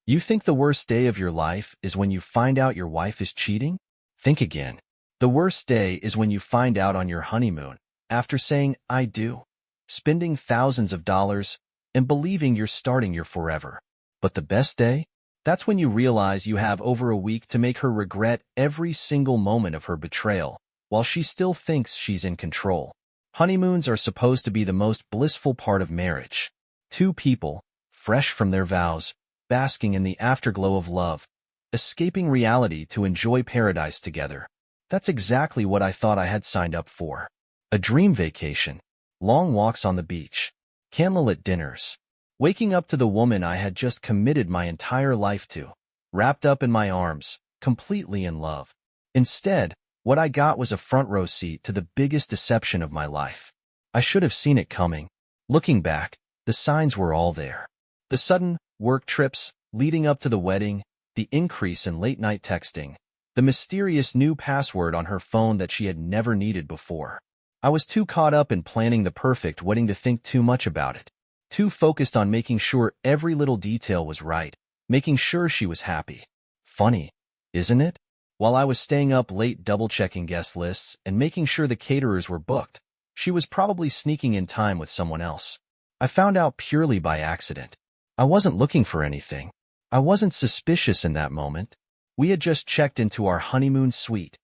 You think the worst day of your life is when you find out your wife is cheating? Think again. The worst day is when you find out on your honeymoon, after saying, "I do," spending thousands of dollars, and believing you're starting your forever. But the best day? That's when you realize you have over a week to make her regret every single moment of her betrayal, while she still thinks she's in control. Honeymoons are supposed to be the most blissful part of marriage. Two people, fresh from their vows, basking in the afterglow of love, escaping reality to enjoy paradise together. That's exactly what I thought I had signed up for. A dream vacation, long walks on the beach, candlelit dinners, waking up to the woman I had just committed my entire life to, wrapped up in my arms, completely in love. Instead, what I got was a front row seat to the biggest deception of my life. I should have seen it coming. Looking back, the signs were all there. The sudden work trips leading up to the wedding, the increase in late-night texting, the mysterious new password on her phone that she had never needed before. I was too caught up in planning the perfect wedding to think too much about it. Too focused on making sure every little detail was right, making sure she was happy. Funny, isn't it? While I was staying up late double-checking guest lists and making sure the caterers were booked, she was probably sneaking in time with someone else. I found out purely by accident. I wasn't looking for anything. I wasn't suspicious in that moment. We had just checked into our honeymoon suite.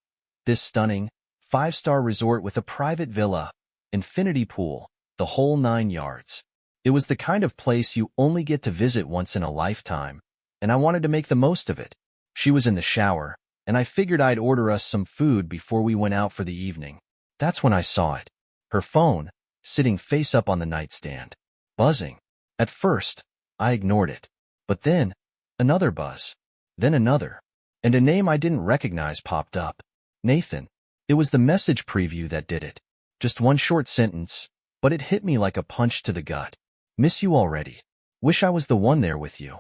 This stunning, 5-star resort with a private villa, infinity pool, the whole 9 yards. It was the kind of place you only get to visit once in a lifetime, and I wanted to make the most of it. She was in the shower, and I figured I'd order us some food before we went out for the evening. That's when I saw it. Her phone, sitting face up on the nightstand, buzzing. At first, I ignored it. But then, another buzz. Then another. And a name I didn't recognize popped up. Nathan. It was the message preview that did it. Just one short sentence, but it hit me like a punch to the gut. Miss you already. Wish I was the one there with you.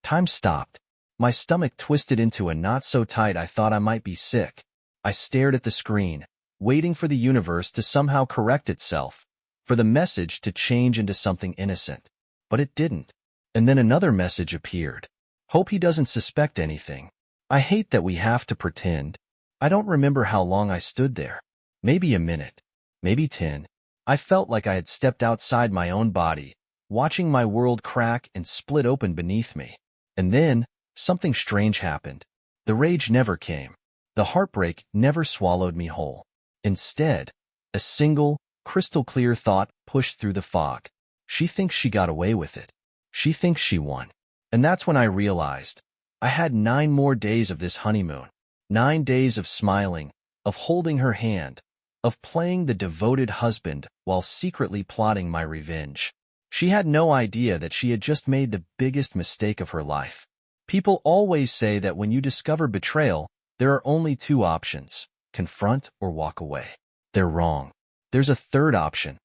Time stopped. My stomach twisted into a knot so tight I thought I might be sick. I stared at the screen, waiting for the universe to somehow correct itself, for the message to change into something innocent. But it didn't. And then another message appeared. Hope he doesn't suspect anything. I hate that we have to pretend. I don't remember how long I stood there. Maybe a minute. Maybe 10. I felt like I had stepped outside my own body, watching my world crack and split open beneath me. And then, something strange happened. The rage never came. The heartbreak never swallowed me whole. Instead, a single, crystal-clear thought pushed through the fog. She thinks she got away with it. She thinks she won. And that's when I realized I had 9 more days of this honeymoon. 9 days of smiling, of holding her hand, of playing the devoted husband while secretly plotting my revenge. She had no idea that she had just made the biggest mistake of her life. People always say that when you discover betrayal, there are only 2 options, confront or walk away. They're wrong. There's a third option.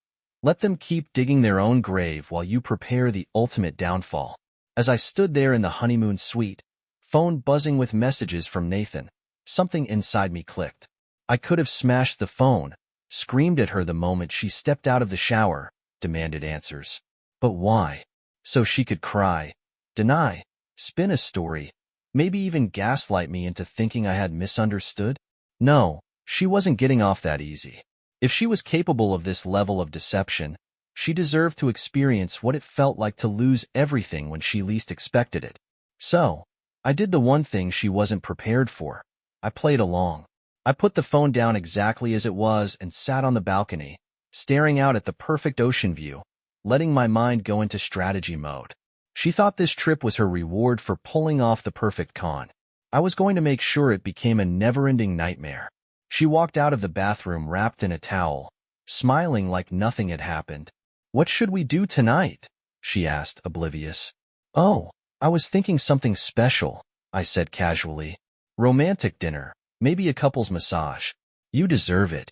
Let them keep digging their own grave while you prepare the ultimate downfall. As I stood there in the honeymoon suite, phone buzzing with messages from Nathan, something inside me clicked. I could have smashed the phone, screamed at her the moment she stepped out of the shower, demanded answers. But why? So she could cry, deny, spin a story, maybe even gaslight me into thinking I had misunderstood? No, she wasn't getting off that easy. If she was capable of this level of deception, she deserved to experience what it felt like to lose everything when she least expected it. So, I did the one thing she wasn't prepared for. I played along. I put the phone down exactly as it was and sat on the balcony, staring out at the perfect ocean view, letting my mind go into strategy mode. She thought this trip was her reward for pulling off the perfect con. I was going to make sure it became a never-ending nightmare. She walked out of the bathroom wrapped in a towel, smiling like nothing had happened. "What should we do tonight?" she asked, oblivious. "Oh, I was thinking something special," I said casually. "Romantic dinner, maybe a couple's massage. You deserve it."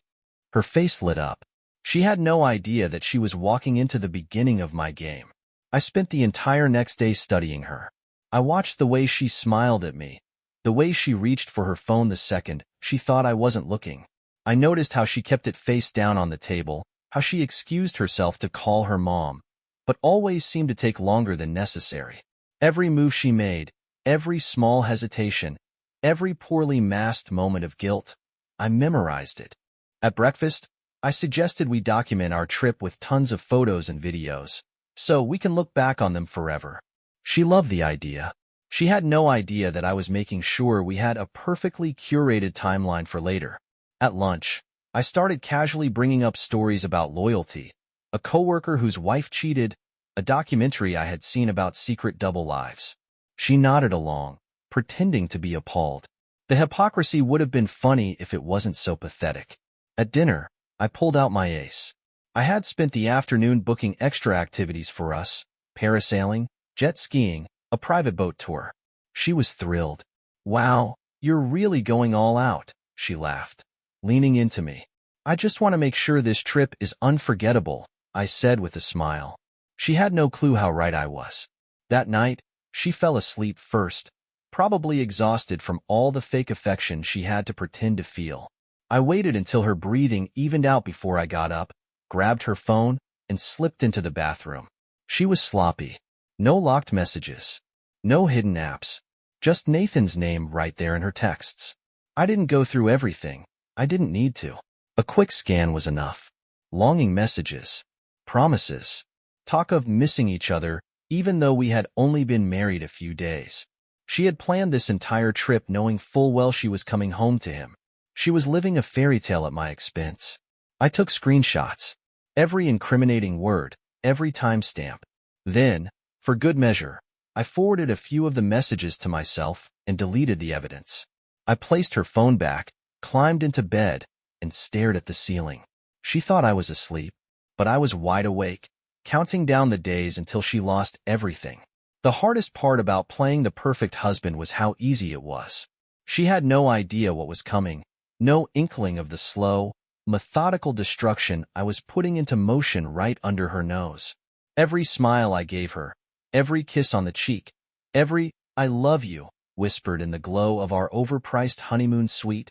Her face lit up. She had no idea that she was walking into the beginning of my game. I spent the entire next day studying her. I watched the way she smiled at me, the way she reached for her phone the second she thought I wasn't looking. I noticed how she kept it face down on the table, how she excused herself to call her mom, but always seemed to take longer than necessary. Every move she made, Every small hesitation, every poorly masked moment of guilt, I memorized it. At breakfast, I suggested we document our trip with tons of photos and videos, so we can look back on them forever. She loved the idea. She had no idea that I was making sure we had a perfectly curated timeline for later. At lunch, I started casually bringing up stories about loyalty, a coworker whose wife cheated, a documentary I had seen about secret double lives. She nodded along, pretending to be appalled. The hypocrisy would have been funny if it wasn't so pathetic. At dinner, I pulled out my ace. I had spent the afternoon booking extra activities for us: parasailing, jet skiing, a private boat tour. She was thrilled. "Wow, you're really going all out," she laughed, leaning into me. "I just want to make sure this trip is unforgettable," I said with a smile. She had no clue how right I was. That night, she fell asleep first, probably exhausted from all the fake affection she had to pretend to feel. I waited until her breathing evened out before I got up, grabbed her phone, and slipped into the bathroom. She was sloppy. No locked messages. No hidden apps. Just Nathan's name right there in her texts. I didn't go through everything. I didn't need to. A quick scan was enough. Longing messages. Promises. Talk of missing each other, even though we had only been married a few days. She had planned this entire trip knowing full well she was coming home to him. She was living a fairy tale at my expense. I took screenshots. Every incriminating word, every timestamp. Then, for good measure, I forwarded a few of the messages to myself and deleted the evidence. I placed her phone back, climbed into bed, and stared at the ceiling. She thought I was asleep, but I was wide awake, counting down the days until she lost everything. The hardest part about playing the perfect husband was how easy it was. She had no idea what was coming, no inkling of the slow, methodical destruction I was putting into motion right under her nose. Every smile I gave her, every kiss on the cheek, every "I love you" whispered in the glow of our overpriced honeymoon suite,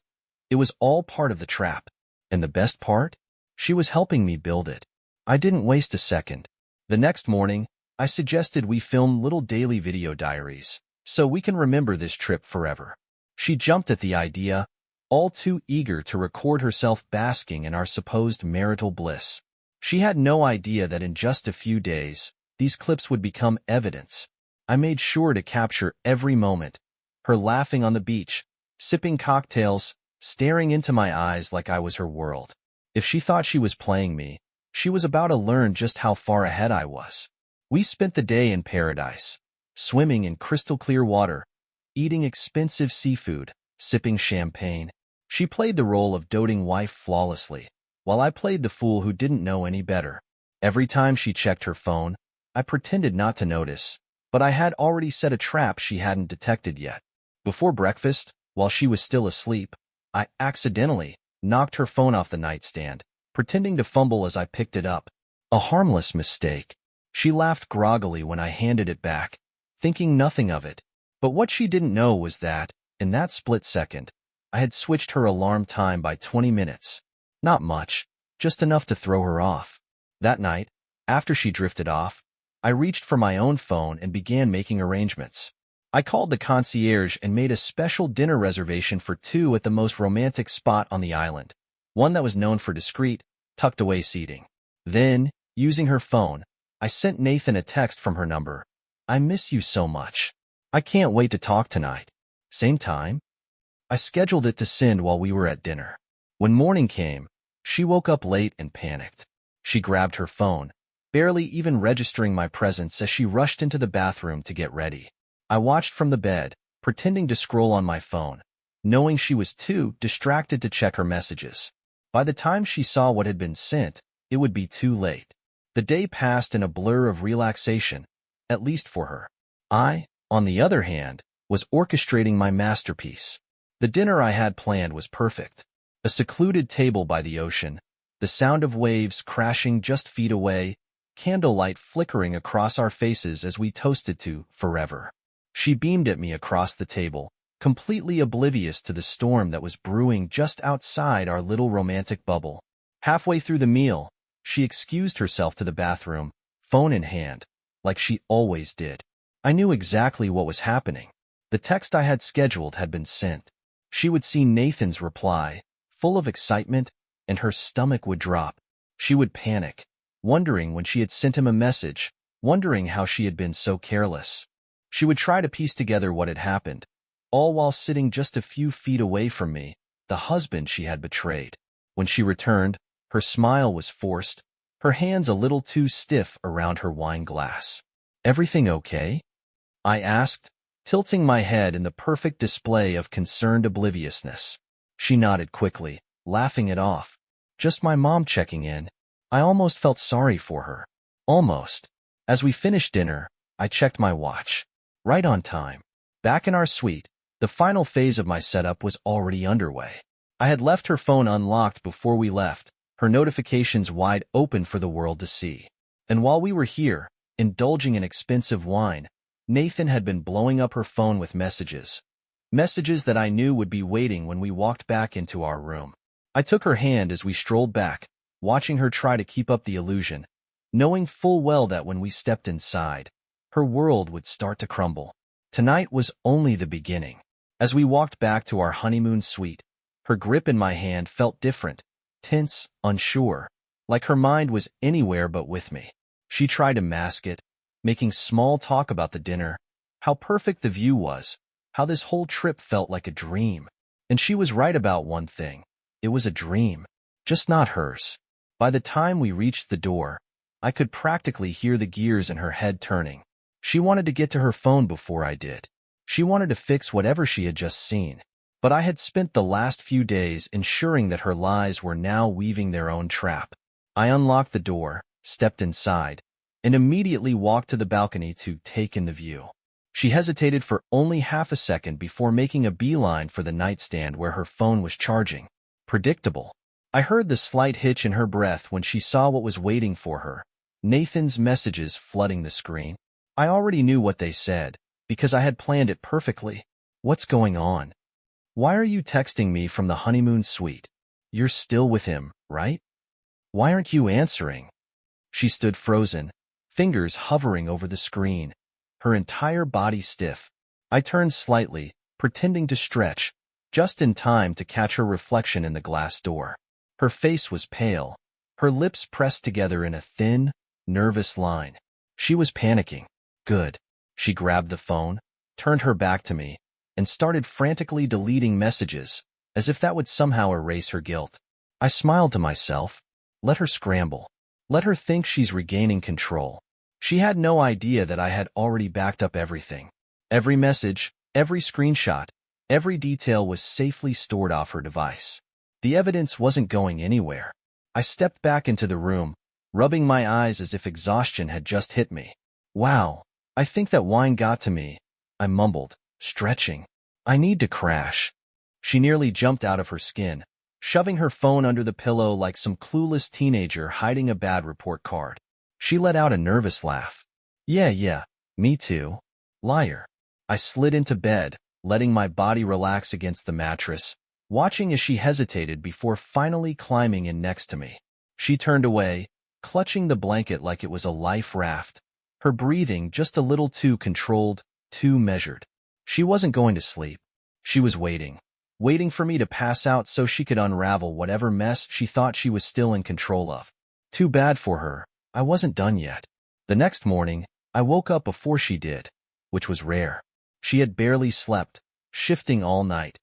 it was all part of the trap. And the best part? She was helping me build it. I didn't waste a second. The next morning, I suggested we film little daily video diaries, so we can remember this trip forever. She jumped at the idea, all too eager to record herself basking in our supposed marital bliss. She had no idea that in just a few days, these clips would become evidence. I made sure to capture every moment, her laughing on the beach, sipping cocktails, staring into my eyes like I was her world. If she thought she was playing me, she was about to learn just how far ahead I was. We spent the day in paradise, swimming in crystal clear water, eating expensive seafood, sipping champagne. She played the role of doting wife flawlessly, while I played the fool who didn't know any better. Every time she checked her phone, I pretended not to notice, but I had already set a trap she hadn't detected yet. Before breakfast, while she was still asleep, I accidentally knocked her phone off the nightstand, pretending to fumble as I picked it up. A harmless mistake. She laughed groggily when I handed it back, thinking nothing of it. But what she didn't know was that, in that split second, I had switched her alarm time by 20 minutes. Not much, just enough to throw her off. That night, after she drifted off, I reached for my own phone and began making arrangements. I called the concierge and made a special dinner reservation for two at the most romantic spot on the island, one that was known for discreet, tucked-away seating. Then, using her phone, I sent Nathan a text from her number. "I miss you so much. I can't wait to talk tonight. Same time?" I scheduled it to send while we were at dinner. When morning came, she woke up late and panicked. She grabbed her phone, barely even registering my presence as she rushed into the bathroom to get ready. I watched from the bed, pretending to scroll on my phone, knowing she was too distracted to check her messages. By the time she saw what had been sent, it would be too late. The day passed in a blur of relaxation, at least for her. I, on the other hand, was orchestrating my masterpiece. The dinner I had planned was perfect. A secluded table by the ocean, the sound of waves crashing just feet away, candlelight flickering across our faces as we toasted to forever. She beamed at me across the table, completely oblivious to the storm that was brewing just outside our little romantic bubble. Halfway through the meal, she excused herself to the bathroom, phone in hand, like she always did. I knew exactly what was happening. The text I had scheduled had been sent. She would see Nathan's reply, full of excitement, and her stomach would drop. She would panic, wondering when she had sent him a message, wondering how she had been so careless. She would try to piece together what had happened, all while sitting just a few feet away from me, the husband she had betrayed. When she returned, her smile was forced, her hands a little too stiff around her wine glass. "Everything okay?" I asked, tilting my head in the perfect display of concerned obliviousness. She nodded quickly, laughing it off. "Just my mom checking in." I almost felt sorry for her. Almost. As we finished dinner, I checked my watch. Right on time. Back in our suite, the final phase of my setup was already underway. I had left her phone unlocked before we left, her notifications wide open for the world to see. And while we were here, indulging in expensive wine, Nathan had been blowing up her phone with messages. Messages that I knew would be waiting when we walked back into our room. I took her hand as we strolled back, watching her try to keep up the illusion, knowing full well that when we stepped inside, her world would start to crumble. Tonight was only the beginning. As we walked back to our honeymoon suite, her grip in my hand felt different, tense, unsure, like her mind was anywhere but with me. She tried to mask it, making small talk about the dinner, how perfect the view was, how this whole trip felt like a dream. And she was right about one thing. It was a dream, just not hers. By the time we reached the door, I could practically hear the gears in her head turning. She wanted to get to her phone before I did. She wanted to fix whatever she had just seen. But I had spent the last few days ensuring that her lies were now weaving their own trap. I unlocked the door, stepped inside, and immediately walked to the balcony to take in the view. She hesitated for only half a second before making a beeline for the nightstand where her phone was charging. Predictable. I heard the slight hitch in her breath when she saw what was waiting for her. Nathan's messages flooding the screen. I already knew what they said, because I had planned it perfectly. "What's going on? Why are you texting me from the honeymoon suite? You're still with him, right? Why aren't you answering?" She stood frozen, fingers hovering over the screen, her entire body stiff. I turned slightly, pretending to stretch, just in time to catch her reflection in the glass door. Her face was pale, her lips pressed together in a thin, nervous line. She was panicking. Good. She grabbed the phone, turned her back to me, and started frantically deleting messages, as if that would somehow erase her guilt. I smiled to myself. Let her scramble. Let her think she's regaining control. She had no idea that I had already backed up everything. Every message, every screenshot, every detail was safely stored off her device. The evidence wasn't going anywhere. I stepped back into the room, rubbing my eyes as if exhaustion had just hit me. "Wow, I think that wine got to me," I mumbled, stretching. "I need to crash." She nearly jumped out of her skin, shoving her phone under the pillow like some clueless teenager hiding a bad report card. She let out a nervous laugh. Yeah, me too. Liar." I slid into bed, letting my body relax against the mattress, watching as she hesitated before finally climbing in next to me. She turned away, clutching the blanket like it was a life raft, her breathing just a little too controlled, too measured. She wasn't going to sleep. She was waiting for me to pass out so she could unravel whatever mess she thought she was still in control of. Too bad for her. I wasn't done yet. The next morning, I woke up before she did, which was rare. She had barely slept, shifting all night,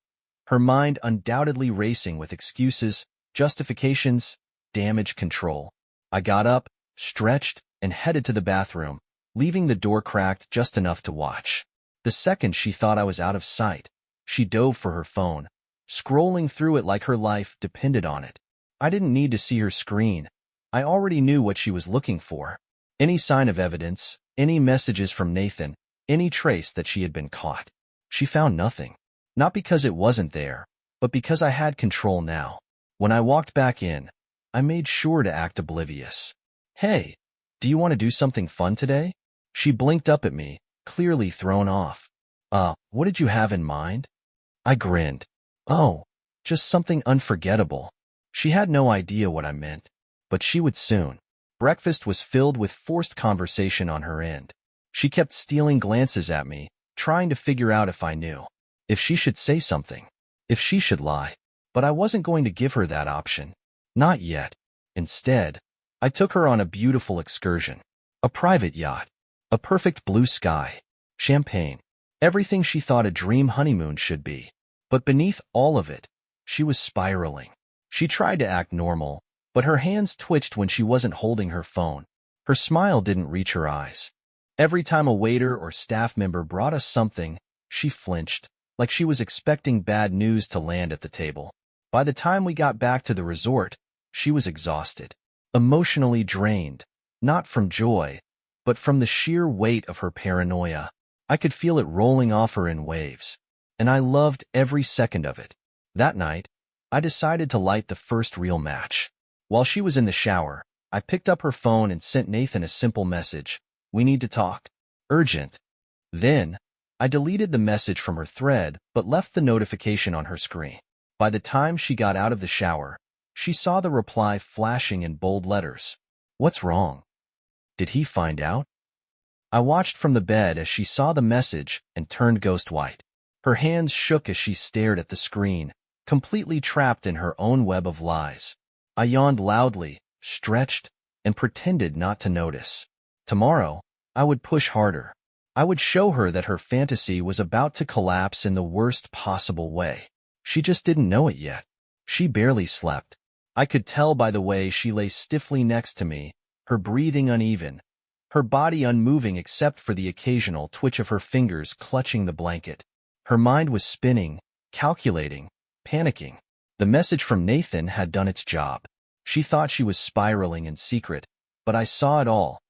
her mind undoubtedly racing with excuses, justifications, damage control. I got up, stretched, and headed to the bathroom, leaving the door cracked just enough to watch. The second she thought I was out of sight, she dove for her phone, scrolling through it like her life depended on it. I didn't need to see her screen. I already knew what she was looking for. Any sign of evidence, any messages from Nathan, any trace that she had been caught. She found nothing. Not because it wasn't there, but because I had control now. When I walked back in, I made sure to act oblivious. "Hey, do you want to do something fun today?" She blinked up at me, clearly thrown off. What did you have in mind?" I grinned. "Oh, just something unforgettable." She had no idea what I meant, but she would soon. Breakfast was filled with forced conversation on her end. She kept stealing glances at me, trying to figure out if I knew, if she should say something, if she should lie. But I wasn't going to give her that option. Not yet. Instead, I took her on a beautiful excursion. A private yacht. A perfect blue sky. Champagne. Everything she thought a dream honeymoon should be. But beneath all of it, she was spiraling. She tried to act normal, but her hands twitched when she wasn't holding her phone. Her smile didn't reach her eyes. Every time a waiter or staff member brought us something, she flinched, like she was expecting bad news to land at the table. By the time we got back to the resort, she was exhausted, emotionally drained, not from joy, but from the sheer weight of her paranoia. I could feel it rolling off her in waves, and I loved every second of it. That night, I decided to light the first real match. While she was in the shower, I picked up her phone and sent Nathan a simple message. "We need to talk. Urgent." Then, I deleted the message from her thread but left the notification on her screen. By the time she got out of the shower, she saw the reply flashing in bold letters. What's wrong? Did he find out? I watched from the bed as she saw the message and turned ghost white. Her hands shook as she stared at the screen, completely trapped in her own web of lies. I yawned loudly, stretched, and pretended not to notice. Tomorrow, I would push harder. I would show her that her fantasy was about to collapse in the worst possible way. She just didn't know it yet. She barely slept. I could tell by the way she lay stiffly next to me, her breathing uneven, her body unmoving except for the occasional twitch of her fingers clutching the blanket. Her mind was spinning, calculating, panicking. The message from Nathan had done its job. She thought she was spiraling in secret, but I saw it all.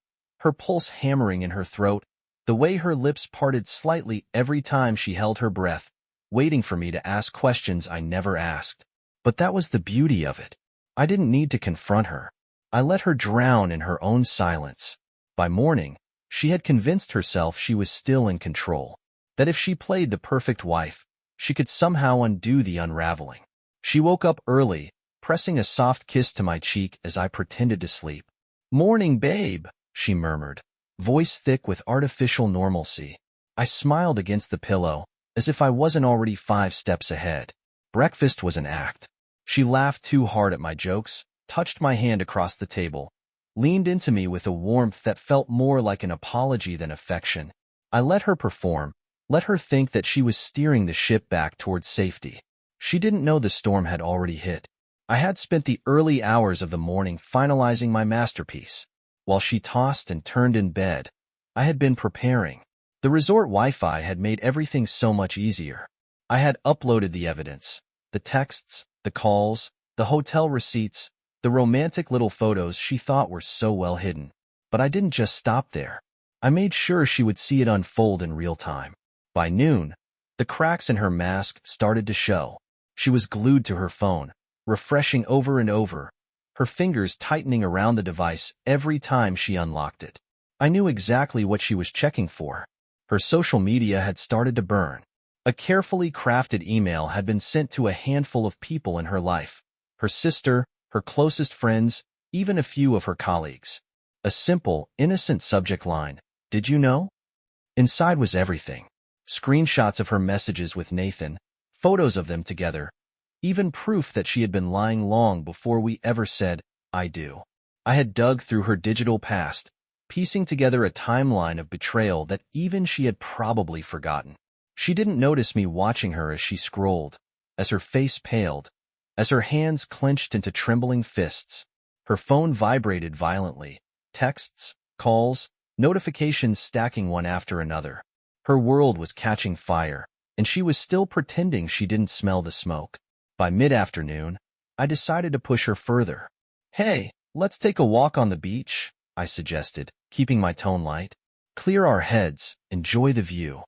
Her pulse hammering in her throat, the way her lips parted slightly every time she held her breath, waiting for me to ask questions I never asked. But that was the beauty of it. I didn't need to confront her. I let her drown in her own silence. By morning, she had convinced herself she was still in control, that if she played the perfect wife, she could somehow undo the unraveling. She woke up early, pressing a soft kiss to my cheek as I pretended to sleep. "Morning, babe," she murmured, voice thick with artificial normalcy. I smiled against the pillow, as if I wasn't already 5 steps ahead. Breakfast was an act. She laughed too hard at my jokes, touched my hand across the table, leaned into me with a warmth that felt more like an apology than affection. I let her perform, let her think that she was steering the ship back towards safety. She didn't know the storm had already hit. I had spent the early hours of the morning finalizing my masterpiece. While she tossed and turned in bed, I had been preparing. The resort Wi-Fi had made everything so much easier. I had uploaded the evidence, the texts, the calls, the hotel receipts, the romantic little photos she thought were so well hidden. But I didn't just stop there. I made sure she would see it unfold in real time. By noon, the cracks in her mask started to show. She was glued to her phone, refreshing over and over, her fingers tightening around the device every time she unlocked it. I knew exactly what she was checking for. Her social media had started to burn. A carefully crafted email had been sent to a handful of people in her life, her sister, her closest friends, even a few of her colleagues. A simple, innocent subject line, "Did you know?" Inside was everything. Screenshots of her messages with Nathan, photos of them together, even proof that she had been lying long before we ever said, "I do." I had dug through her digital past, piecing together a timeline of betrayal that even she had probably forgotten. She didn't notice me watching her as she scrolled, as her face paled, as her hands clenched into trembling fists. Her phone vibrated violently, texts, calls, notifications stacking one after another. Her world was catching fire, and she was still pretending she didn't smell the smoke. By mid-afternoon, I decided to push her further. "Hey, let's take a walk on the beach," I suggested, keeping my tone light. "Clear our heads, enjoy the view."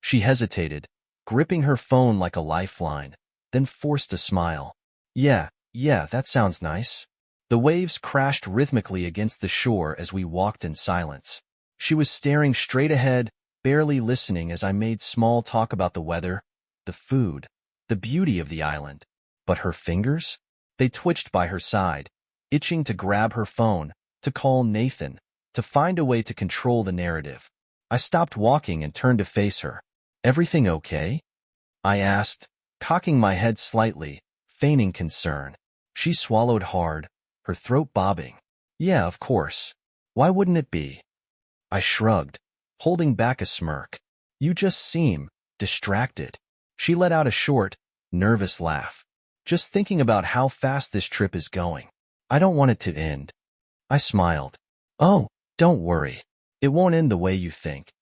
She hesitated, gripping her phone like a lifeline, then forced a smile. Yeah, that sounds nice." The waves crashed rhythmically against the shore as we walked in silence. She was staring straight ahead, barely listening as I made small talk about the weather, the food, the beauty of the island. But her fingers? They twitched by her side, itching to grab her phone, to call Nathan, to find a way to control the narrative. I stopped walking and turned to face her. Everything okay? I asked, cocking my head slightly, feigning concern. She swallowed hard, her throat bobbing. Yeah, of course. Why wouldn't it be? I shrugged, holding back a smirk. You just seem distracted. She let out a short, nervous laugh. Just thinking about how fast this trip is going. I don't want it to end. I smiled. Oh, don't worry. It won't end the way you think.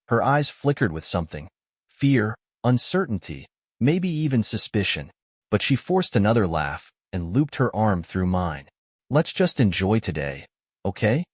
Her eyes flickered with something. Fear, uncertainty, maybe even suspicion. But she forced another laugh and looped her arm through mine. Let's just enjoy today, okay?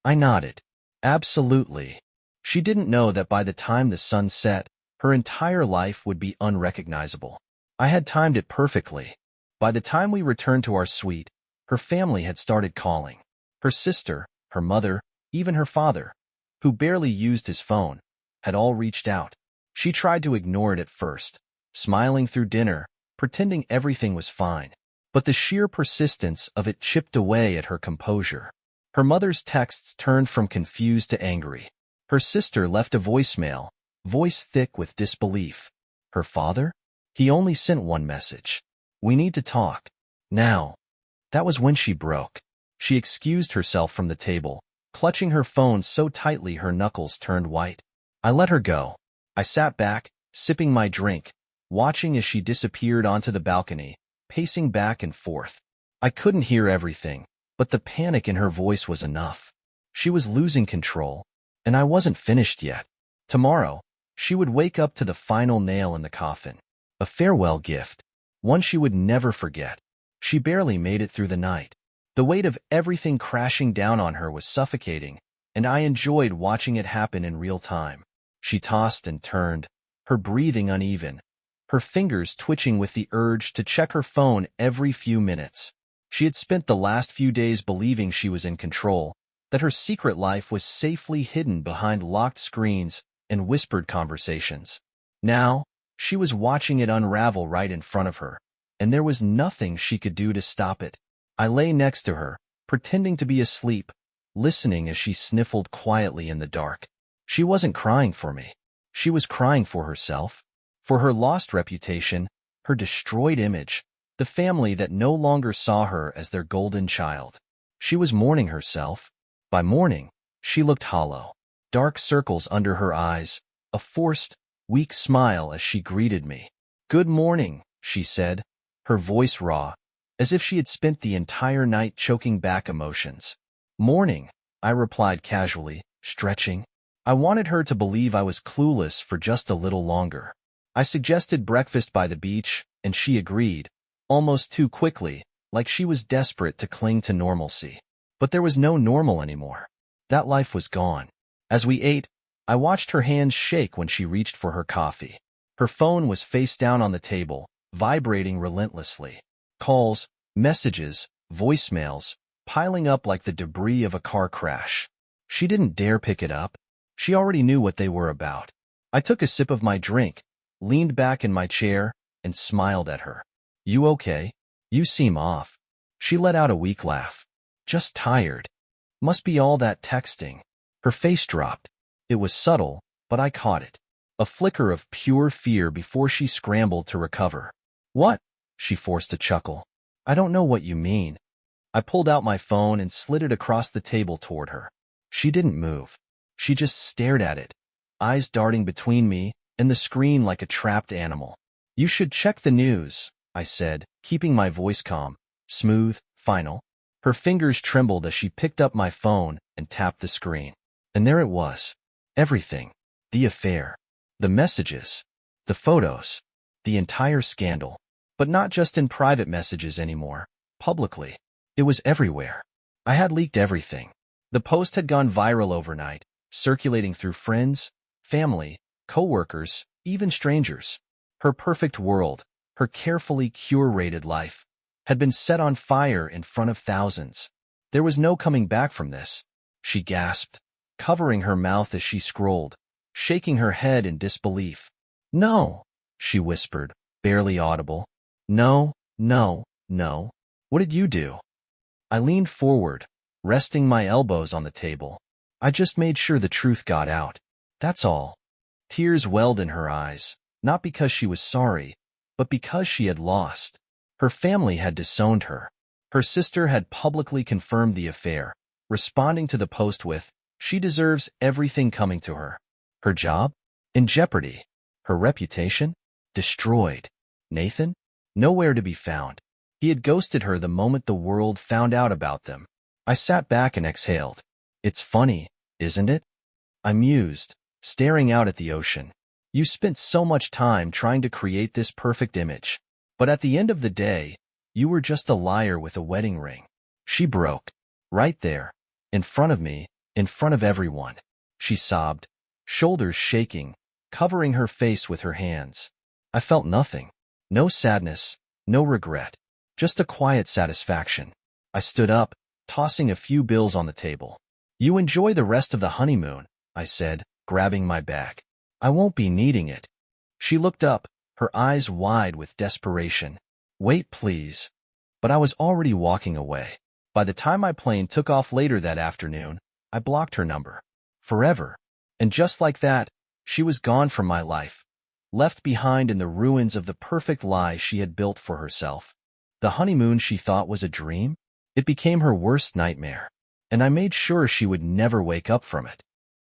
I nodded. Absolutely. She didn't know that by the time the sun set, her entire life would be unrecognizable. I had timed it perfectly. By the time we returned to our suite, her family had started calling. Her sister, her mother, even her father, who barely used his phone, had all reached out. She tried to ignore it at first, smiling through dinner, pretending everything was fine. But the sheer persistence of it chipped away at her composure. Her mother's texts turned from confused to angry. Her sister left a voicemail, voice thick with disbelief. Her father? He only sent one message. We need to talk. Now. That was when she broke. She excused herself from the table, clutching her phone so tightly her knuckles turned white. I let her go. I sat back, sipping my drink, watching as she disappeared onto the balcony, pacing back and forth. I couldn't hear everything, but the panic in her voice was enough. She was losing control, and I wasn't finished yet. Tomorrow, she would wake up to the final nail in the coffin. A farewell gift, one she would never forget. She barely made it through the night. The weight of everything crashing down on her was suffocating, and I enjoyed watching it happen in real time. She tossed and turned, her breathing uneven, her fingers twitching with the urge to check her phone every few minutes. She had spent the last few days believing she was in control, that her secret life was safely hidden behind locked screens and whispered conversations. Now, she was watching it unravel right in front of her, and there was nothing she could do to stop it. I lay next to her, pretending to be asleep, listening as she sniffled quietly in the dark. She wasn't crying for me. She was crying for herself, for her lost reputation, her destroyed image, the family that no longer saw her as their golden child. She was mourning herself. By morning, she looked hollow. Dark circles under her eyes, a forced, weak smile as she greeted me. Good morning, she said, her voice raw, as if she had spent the entire night choking back emotions. Morning, I replied casually, stretching. I wanted her to believe I was clueless for just a little longer. I suggested breakfast by the beach, and she agreed, almost too quickly, like she was desperate to cling to normalcy. But there was no normal anymore. That life was gone. As we ate, I watched her hands shake when she reached for her coffee. Her phone was face down on the table, vibrating relentlessly. Calls, messages, voicemails, piling up like the debris of a car crash. She didn't dare pick it up. She already knew what they were about. I took a sip of my drink, leaned back in my chair, and smiled at her. You okay? You seem off. She let out a weak laugh. Just tired. Must be all that texting. Her face dropped. It was subtle, but I caught it. A flicker of pure fear before she scrambled to recover. What? She forced a chuckle. I don't know what you mean. I pulled out my phone and slid it across the table toward her. She didn't move. She just stared at it, eyes darting between me and the screen like a trapped animal. You should check the news, I said, keeping my voice calm, smooth, final. Her fingers trembled as she picked up my phone and tapped the screen. And there it was. Everything. The affair. The messages. The photos. The entire scandal. But not just in private messages anymore. Publicly. It was everywhere. I had leaked everything. The post had gone viral overnight, circulating through friends, family, coworkers, even strangers. Her perfect world, her carefully curated life, had been set on fire in front of thousands. There was no coming back from this, she gasped, covering her mouth as she scrolled, shaking her head in disbelief. No, she whispered, barely audible. No, no, no. What did you do? I leaned forward, resting my elbows on the table. I just made sure the truth got out. That's all. Tears welled in her eyes, not because she was sorry, but because she had lost. Her family had disowned her. Her sister had publicly confirmed the affair, responding to the post with, "She deserves everything coming to her." Her job? In jeopardy. Her reputation? Destroyed. Nathan? Nowhere to be found. He had ghosted her the moment the world found out about them. I sat back and exhaled. It's funny, isn't it? I mused, staring out at the ocean. You spent so much time trying to create this perfect image. But at the end of the day, you were just a liar with a wedding ring. She broke. Right there. In front of me. In front of everyone. She sobbed, shoulders shaking, covering her face with her hands. I felt nothing. No sadness, no regret. Just a quiet satisfaction. I stood up, tossing a few bills on the table. You enjoy the rest of the honeymoon, I said, grabbing my bag. I won't be needing it. She looked up, her eyes wide with desperation. Wait, please. But I was already walking away. By the time my plane took off later that afternoon, I blocked her number. Forever. And just like that, she was gone from my life, left behind in the ruins of the perfect lie she had built for herself. The honeymoon she thought was a dream? It became her worst nightmare, and I made sure she would never wake up from it.